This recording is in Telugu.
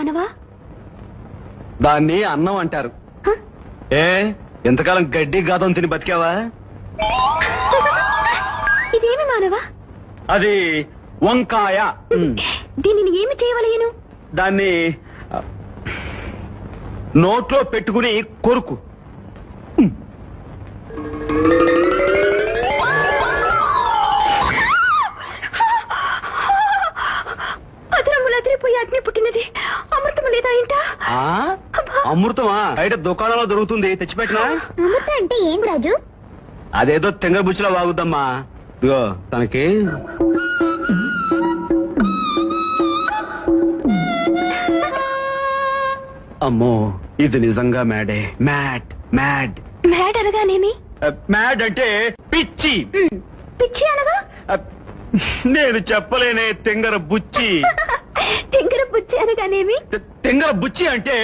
మానవా? దాన్ని అన్నం అంటారు. ఏ ఎంతకాలం గడ్డి గాదం తిని బతికావా? ఇదేమి మానవా? అది వంకాయ. దీనిని ఏమి చేయవలయను? దాన్ని నోట్లో పెట్టుకుని కొరుకు. అదరములు అదిరిపోయి అగ్ని పుట్టినది. అమృతము లేదా ఇంట? అమృతమా? బయట దుకాణంలో దొరుకుతుంది, తెచ్చిపెట్టినా. అమృతం అంటే ఏం రాజు? అదేదో తెంగబుచ్చిలో వాగుద్దమ్మా. ఇదిగో తనకి అమ్మో, ఇది నిజంగా మ్యాడే. మ్యాడ్ మ్యాడ్ మ్యాడ్ అనగానేమి? మ్యాడ్ అంటే పిచ్చి. పిచ్చి అనగా? నేను చెప్పలేనే. తెంగర బుచ్చి. తెంగర బుచ్చి అనగానేమి? తెంగర బుచ్చి అంటే